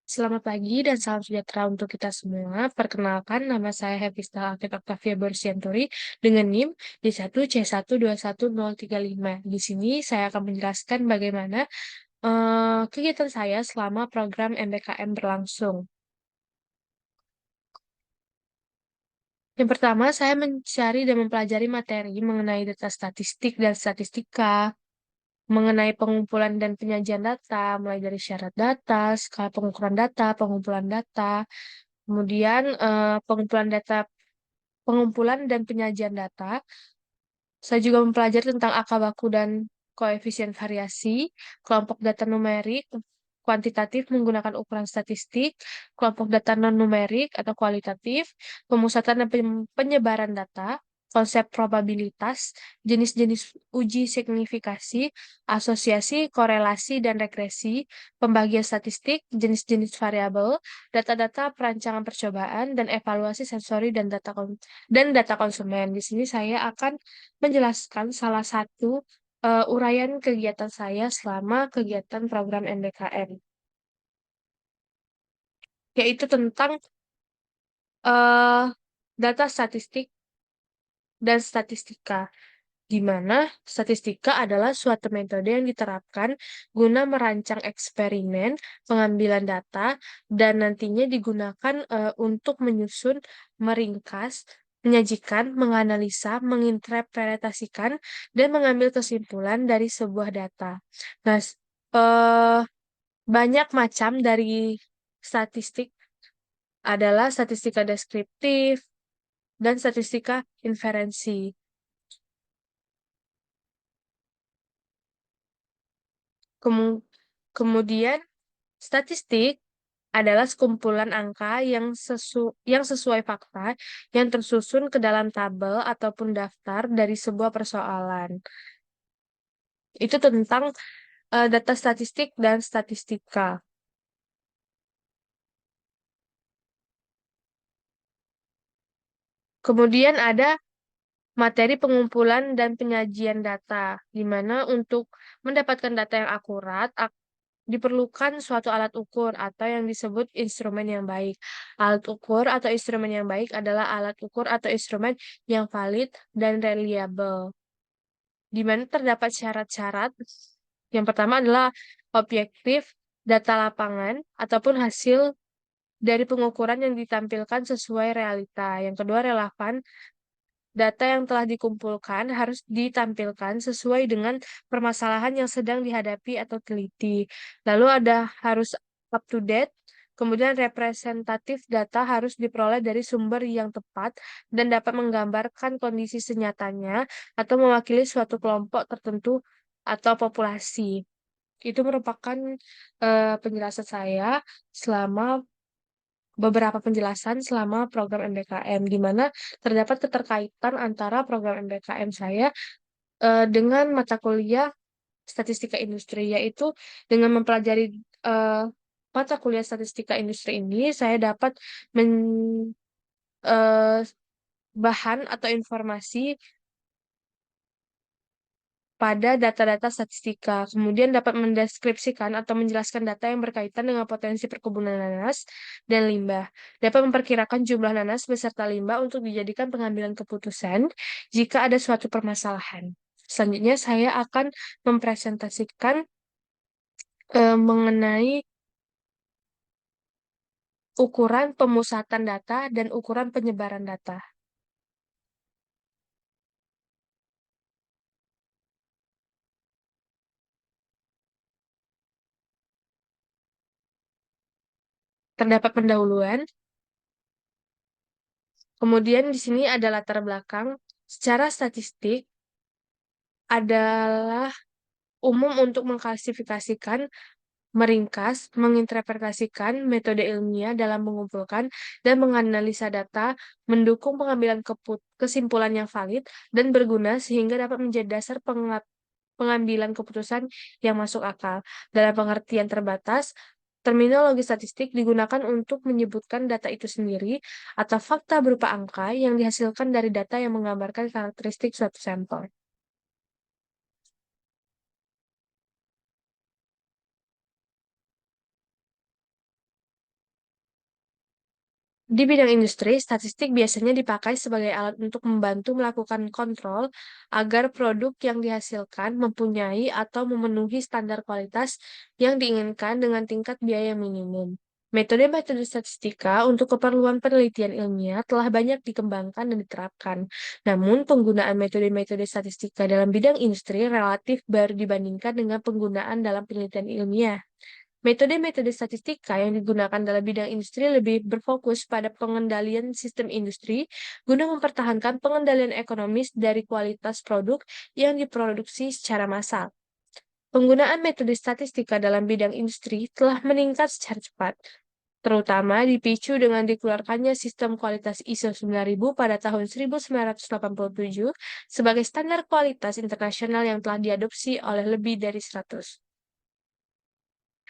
Selamat pagi dan salam sejahtera untuk kita semua. Perkenalkan, nama saya Hafizah Alkit Octavia Borsianturi dengan NIM D1C121035. Di sini saya akan menjelaskan bagaimana kegiatan saya selama program MBKM berlangsung. Yang pertama, saya mencari dan mempelajari materi mengenai data statistik dan statistika, mengenai pengumpulan dan penyajian data, mulai dari syarat data, skala pengukuran data, pengumpulan data, kemudian pengumpulan dan penyajian data. Saya juga mempelajari tentang angka baku dan koefisien variasi, kelompok data numerik, kuantitatif menggunakan ukuran statistik, kelompok data non-numerik atau kualitatif, pemusatan dan penyebaran data, konsep probabilitas, jenis-jenis uji signifikasi, asosiasi, korelasi, dan regresi, pembagian statistik, jenis-jenis variabel, data-data perancangan percobaan, dan evaluasi sensori dan data konsumen. Di sini saya akan menjelaskan salah satu uraian kegiatan saya selama kegiatan program MBKM, yaitu tentang eh, data statistik dan statistika, di mana statistika adalah suatu metode yang diterapkan guna merancang eksperimen, pengambilan data, dan nantinya digunakan untuk menyusun, meringkas, menyajikan, menganalisa, menginterpretasikan, dan mengambil kesimpulan dari sebuah data. Nah, eh, banyak macam dari statistik adalah statistika deskriptif dan statistika inferensi. Kemu- Kemudian, statistik adalah sekumpulan angka yang sesuai fakta yang tersusun ke dalam tabel ataupun daftar dari sebuah persoalan. Itu tentang data statistik dan statistika. Kemudian ada materi pengumpulan dan penyajian data, di mana untuk mendapatkan data yang akurat, diperlukan suatu alat ukur atau yang disebut instrumen yang baik. Alat ukur atau instrumen yang baik adalah alat ukur atau instrumen yang valid dan reliable, di mana terdapat syarat-syarat. Yang pertama adalah objektif, data lapangan, ataupun hasil dari pengukuran yang ditampilkan sesuai realita. Yang kedua, relevan. Data yang telah dikumpulkan harus ditampilkan sesuai dengan permasalahan yang sedang dihadapi atau teliti. Lalu ada harus up to date, kemudian representatif data harus diperoleh dari sumber yang tepat dan dapat menggambarkan kondisi senyatanya atau mewakili suatu kelompok tertentu atau populasi. Itu merupakan penjelasan saya selama beberapa penjelasan selama program MBKM, di mana terdapat keterkaitan antara program MBKM saya dengan mata kuliah statistika industri, yaitu dengan mempelajari eh, mata kuliah statistika industri ini, saya dapat men, eh, bahan atau informasi pada data-data statistika, kemudian dapat mendeskripsikan atau menjelaskan data yang berkaitan dengan potensi perkebunan nanas dan limbah, dapat memperkirakan jumlah nanas beserta limbah untuk dijadikan pengambilan keputusan jika ada suatu permasalahan. Selanjutnya, saya akan mempresentasikan mengenai ukuran pemusatan data dan ukuran penyebaran data. Terdapat pendahuluan, kemudian di sini ada latar belakang. Secara statistik adalah umum untuk mengklasifikasikan, meringkas, menginterpretasikan metode ilmiah dalam mengumpulkan dan menganalisa data, mendukung pengambilan kesimpulan yang valid dan berguna sehingga dapat menjadi dasar pengambilan keputusan yang masuk akal. Dalam pengertian terbatas, terminologi statistik digunakan untuk menyebutkan data itu sendiri atau fakta berupa angka yang dihasilkan dari data yang menggambarkan karakteristik suatu sampel. Di bidang industri, statistik biasanya dipakai sebagai alat untuk membantu melakukan kontrol agar produk yang dihasilkan mempunyai atau memenuhi standar kualitas yang diinginkan dengan tingkat biaya minimum. Metode-metode statistika untuk keperluan penelitian ilmiah telah banyak dikembangkan dan diterapkan. Namun, penggunaan metode-metode statistika dalam bidang industri relatif baru dibandingkan dengan penggunaan dalam penelitian ilmiah. Metode-metode statistika yang digunakan dalam bidang industri lebih berfokus pada pengendalian sistem industri guna mempertahankan pengendalian ekonomis dari kualitas produk yang diproduksi secara massal. Penggunaan metode statistika dalam bidang industri telah meningkat secara cepat, terutama dipicu dengan dikeluarkannya sistem kualitas ISO 9000 pada tahun 1987 sebagai standar kualitas internasional yang telah diadopsi oleh lebih dari 100.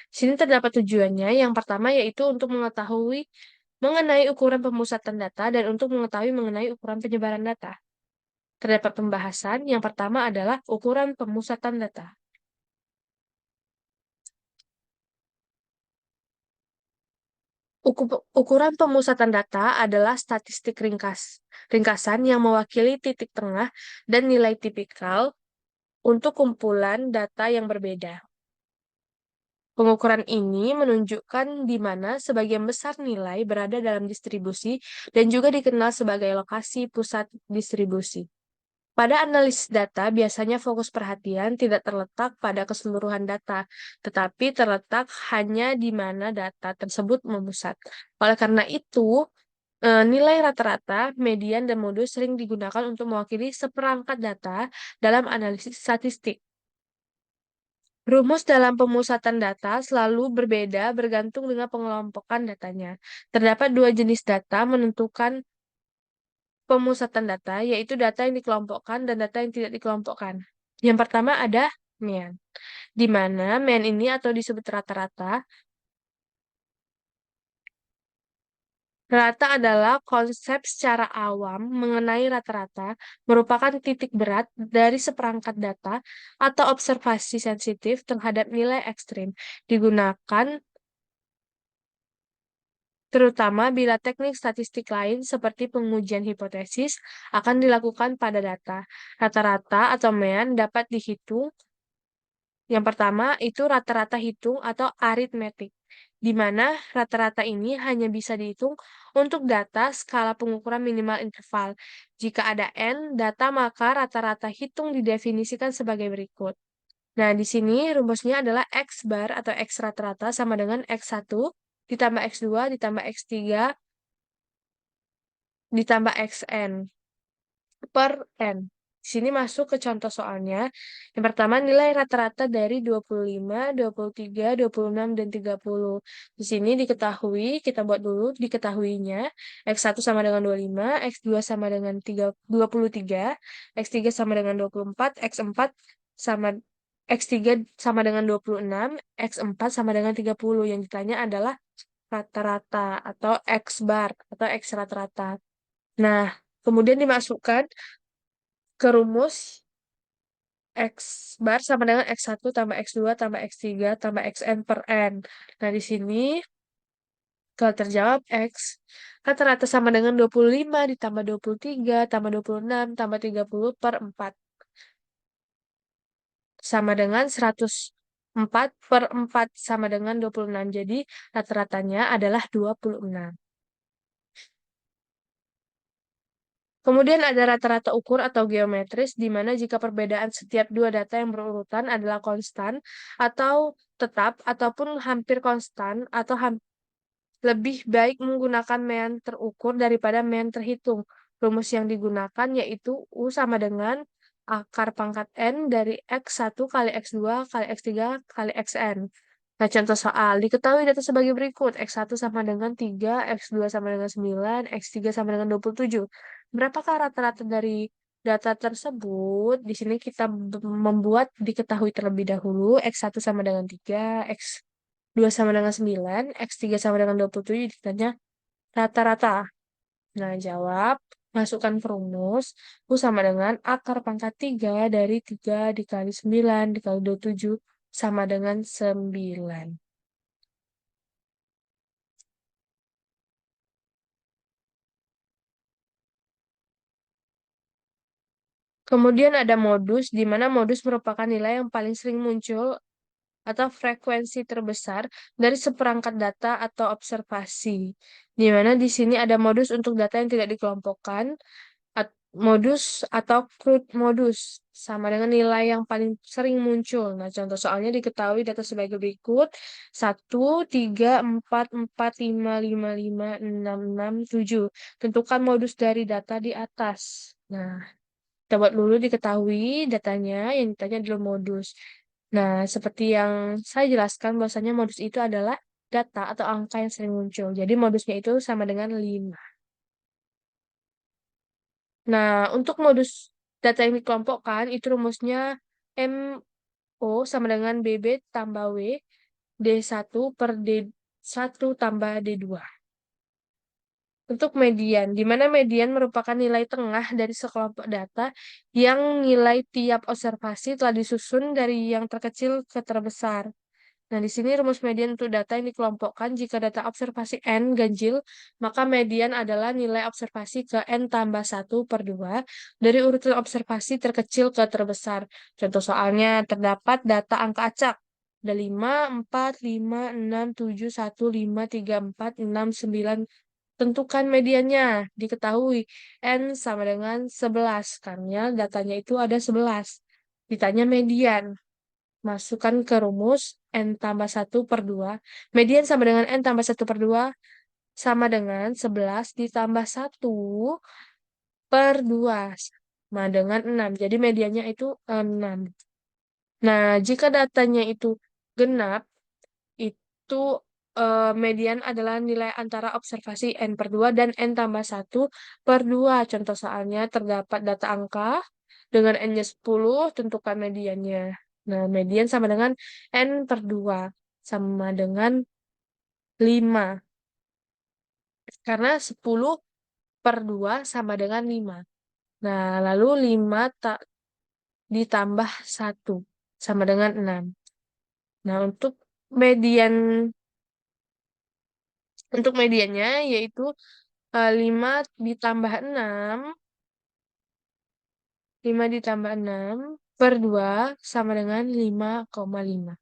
Sini terdapat tujuannya. Yang pertama yaitu untuk mengetahui mengenai ukuran pemusatan data dan untuk mengetahui mengenai ukuran penyebaran data. Terdapat pembahasan. Yang pertama adalah ukuran pemusatan data. Ukuran pemusatan data adalah statistik ringkasan yang mewakili titik tengah dan nilai tipikal untuk kumpulan data yang berbeda. Pengukuran ini menunjukkan di mana sebagian besar nilai berada dalam distribusi dan juga dikenal sebagai lokasi pusat distribusi. Pada analisis data, biasanya fokus perhatian tidak terletak pada keseluruhan data, tetapi terletak hanya di mana data tersebut memusat. Oleh karena itu, nilai rata-rata, median, dan modus sering digunakan untuk mewakili seperangkat data dalam analisis statistik. Rumus dalam pemusatan data selalu berbeda bergantung dengan pengelompokan datanya. Terdapat dua jenis data menentukan pemusatan data, yaitu data yang dikelompokkan dan data yang tidak dikelompokkan. Yang pertama ada mean, di mana mean ini atau disebut rata-rata. Rata adalah konsep secara awam mengenai rata-rata merupakan titik berat dari seperangkat data atau observasi sensitif terhadap nilai ekstrim digunakan terutama bila teknik statistik lain seperti pengujian hipotesis akan dilakukan pada data. Rata-rata atau mean dapat dihitung. Yang pertama itu rata-rata hitung atau aritmetik, di mana rata-rata ini hanya bisa dihitung untuk data skala pengukuran minimal interval. Jika ada n data, maka rata-rata hitung didefinisikan sebagai berikut. Nah, di sini rumusnya adalah X bar atau X rata-rata sama dengan X1 ditambah X2 ditambah X3 ditambah XN per N. Di sini masuk ke contoh soalnya. Yang pertama, nilai rata-rata dari 25, 23, 26, dan 30. Di sini diketahui, kita buat dulu diketahuinya. X1 sama dengan 25, X2 sama dengan 23, X3 sama dengan 24, X4 sama X3 sama dengan 26, X4 sama dengan 30. Yang ditanya adalah rata-rata atau X bar atau X rata-rata. Nah, kemudian dimasukkan ke rumus X bar sama dengan X1 tambah X2 tambah X3 tambah XN per N. Nah, di sini kalau terjawab X, rata-rata sama dengan 25 ditambah 23 tambah 26 tambah 30 per 4. Sama dengan 104 per 4 sama dengan 26. Jadi, rata-ratanya adalah 26. Kemudian ada rata-rata ukur atau geometris, di mana jika perbedaan setiap dua data yang berurutan adalah konstan atau tetap ataupun hampir konstan atau lebih baik menggunakan mean terukur daripada mean terhitung. Rumus yang digunakan yaitu U sama dengan akar pangkat N dari X1 kali X2 kali X3 kali Xn. Nah, contoh soal. Diketahui data sebagai berikut. X1 sama dengan 3, X2 sama dengan 9, X3 sama dengan 27. Berapakah rata-rata dari data tersebut? Di sini kita membuat diketahui terlebih dahulu. X1 sama dengan 3, X2 sama dengan 9, X3 sama dengan 27. Ditanya rata-rata. Nah, jawab. Masukkan ke rumus. U sama dengan akar pangkat 3 dari 3 dikali 9 dikali 27 sama dengan 9. Kemudian ada modus, di mana modus merupakan nilai yang paling sering muncul atau frekuensi terbesar dari seperangkat data atau observasi. Di mana di sini ada modus untuk data yang tidak dikelompokkan, modus atau crude modus sama dengan nilai yang paling sering muncul. Nah, contoh soalnya diketahui data sebagai berikut: 1, 3, 4, 4, 5, 5, 5, 6, 6, 7. Tentukan modus dari data di atas. Nah, kita buat dulu diketahui datanya, yang ditanya adalah modus. Nah, seperti yang saya jelaskan bahwasanya modus itu adalah data atau angka yang sering muncul. Jadi modusnya itu sama dengan 5. Nah, untuk modus data yang dikelompokkan, itu rumusnya MO sama dengan BB tambah W, D1 per D1 tambah D2. Untuk median, di mana median merupakan nilai tengah dari sekelompok data yang nilai tiap observasi telah disusun dari yang terkecil ke terbesar. Nah, di sini rumus median untuk data yang dikelompokkan jika data observasi N ganjil, maka median adalah nilai observasi ke N tambah 1/2 dari urutan observasi terkecil ke terbesar. Contoh soalnya, terdapat data angka acak. Ada 5, 4, 5, 6, 7, 1, 5, 3, 4, 6, 9. Tentukan mediannya. Diketahui N sama dengan 11, karena datanya itu ada 11. Ditanya median. Masukkan ke rumus N tambah 1/2. Median sama dengan N tambah 1/2 sama dengan 11 ditambah 1/2 sama dengan 6. Jadi mediannya itu 6. Nah, jika datanya itu genap, itu median adalah nilai antara observasi N/2 dan N tambah 1/2. Contoh soalnya terdapat data angka dengan N-nya 10, tentukan mediannya. Nah, median sama dengan N/2 sama dengan 5. Karena 10/2 sama dengan 5. Nah, lalu 5 ditambah 1 sama dengan 6. Nah, median untuk mediannya yaitu 5 ditambah 6, 5 ditambah 6 per 2 sama dengan 5,5.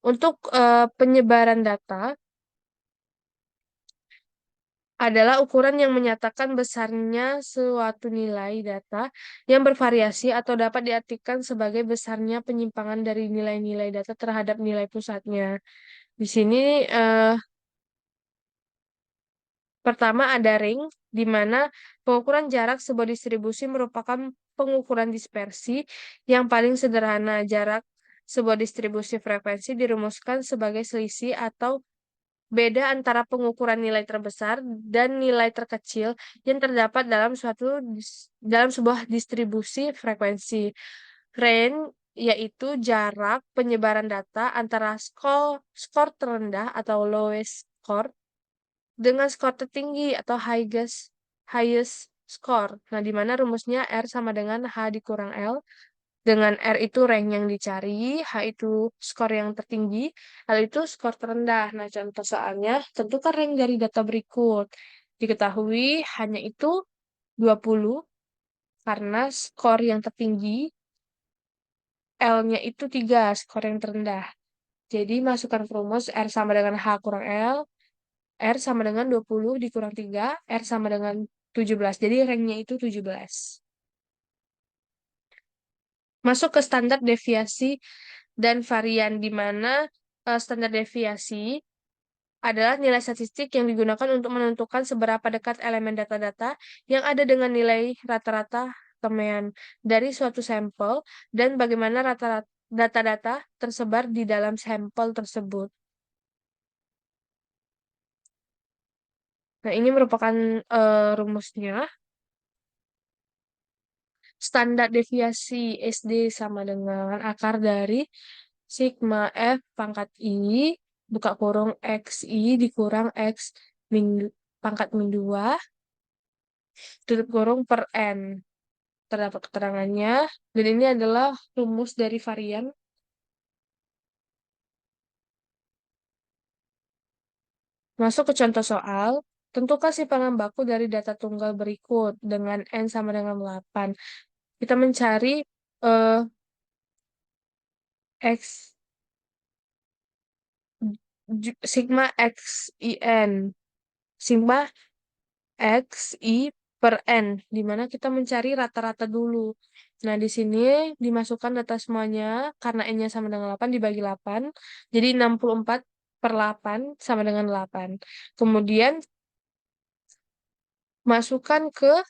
Untuk penyebaran data adalah ukuran yang menyatakan besarnya suatu nilai data yang bervariasi atau dapat diartikan sebagai besarnya penyimpangan dari nilai-nilai data terhadap nilai pusatnya. Di sini pertama ada ring, di mana pengukuran jarak sebuah distribusi merupakan pengukuran dispersi yang paling sederhana. Jarak sebuah distribusi frekuensi dirumuskan sebagai selisih atau beda antara pengukuran nilai terbesar dan nilai terkecil yang terdapat dalam sebuah distribusi frekuensi. Range yaitu jarak penyebaran data antara skor terendah atau lowest score dengan skor tertinggi atau highest score. Nah, di mana rumusnya R sama dengan H dikurang L. Dengan R itu rank yang dicari, H itu skor yang tertinggi, L itu skor terendah. Nah, contoh soalnya, tentukan rank dari data berikut. Diketahui hanya itu 20 karena skor yang tertinggi, L-nya itu 3, skor yang terendah. Jadi, masukkan ke rumus R sama dengan H kurang L, R sama dengan 20 dikurang 3, R sama dengan 17. Jadi ranknya itu 17. Masuk ke standar deviasi dan varian, di mana standar deviasi adalah nilai statistik yang digunakan untuk menentukan seberapa dekat elemen data-data yang ada dengan nilai rata-rata kemean dari suatu sampel dan bagaimana rata-rata data-data tersebar di dalam sampel tersebut. Nah, ini merupakan rumusnya. Standar deviasi SD sama dengan akar dari sigma F pangkat I buka kurung XI dikurang X min, pangkat min 2 tutup kurung per N. Terdapat keterangannya, dan ini adalah rumus dari varian. Masuk ke contoh soal, tentukan simpangan baku dari data tunggal berikut dengan N sama dengan 8. kita mencari eh, X sigma XIN, sigma XI per N, di mana kita mencari rata-rata dulu. Nah, di sini dimasukkan data semuanya, karena N-nya sama dengan 8, dibagi 8. Jadi 64 per 8 sama dengan 8. Kemudian, masukkan ke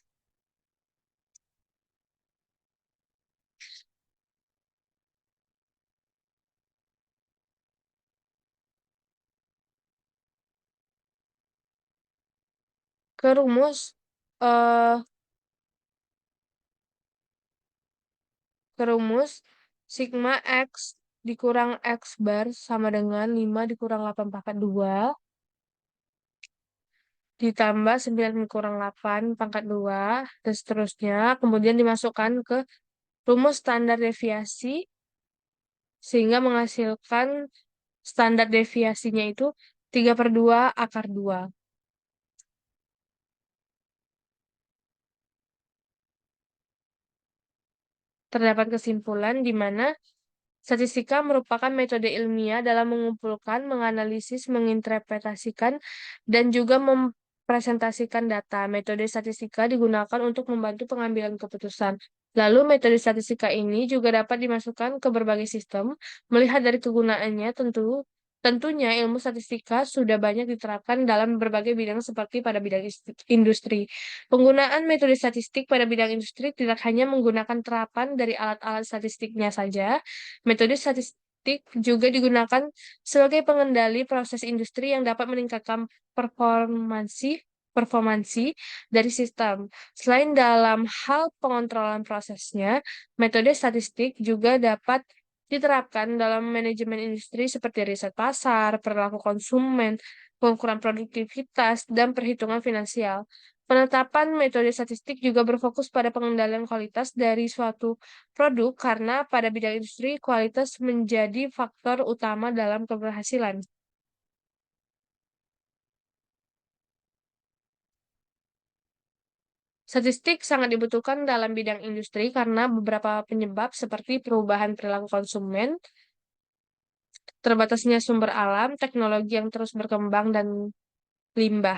rumus eh ke rumus sigma X dikurang X bar sama dengan 5 dikurang 8 pangkat 2 ditambah 9 kurang 8 pangkat 2 dan seterusnya. Kemudian dimasukkan ke rumus standar deviasi sehingga menghasilkan standar deviasinya itu 3/2 akar 2. Terdapat kesimpulan di mana statistika merupakan metode ilmiah dalam mengumpulkan, menganalisis, menginterpretasikan, dan juga mempresentasikan data. Metode statistika digunakan untuk membantu pengambilan keputusan. Lalu, metode statistika ini juga dapat dimasukkan ke berbagai sistem. Melihat dari kegunaannya, tentunya ilmu statistika sudah banyak diterapkan dalam berbagai bidang seperti pada bidang industri. Penggunaan metode statistik pada bidang industri tidak hanya menggunakan terapan dari alat-alat statistiknya saja, metode statistik juga digunakan sebagai pengendali proses industri yang dapat meningkatkan performansi dari sistem. Selain dalam hal pengontrolan prosesnya, metode statistik juga dapat diterapkan dalam manajemen industri seperti riset pasar, perilaku konsumen, pengukuran produktivitas, dan perhitungan finansial. Penetapan metode statistik juga berfokus pada pengendalian kualitas dari suatu produk karena pada bidang industri kualitas menjadi faktor utama dalam keberhasilan. Statistik sangat dibutuhkan dalam bidang industri karena beberapa penyebab seperti perubahan perilaku konsumen, terbatasnya sumber alam, teknologi yang terus berkembang, dan limbah.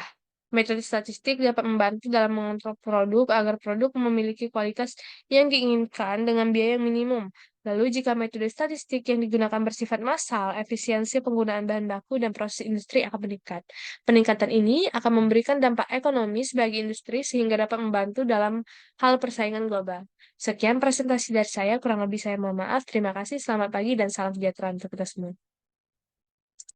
Metode statistik dapat membantu dalam mengontrol produk agar produk memiliki kualitas yang diinginkan dengan biaya yang minimum. Lalu, jika metode statistik yang digunakan bersifat massal, efisiensi penggunaan bahan baku dan proses industri akan meningkat. Peningkatan ini akan memberikan dampak ekonomis bagi industri sehingga dapat membantu dalam hal persaingan global. Sekian presentasi dari saya, kurang lebih saya mohon maaf. Terima kasih, selamat pagi, dan salam sejahtera untuk kita semua.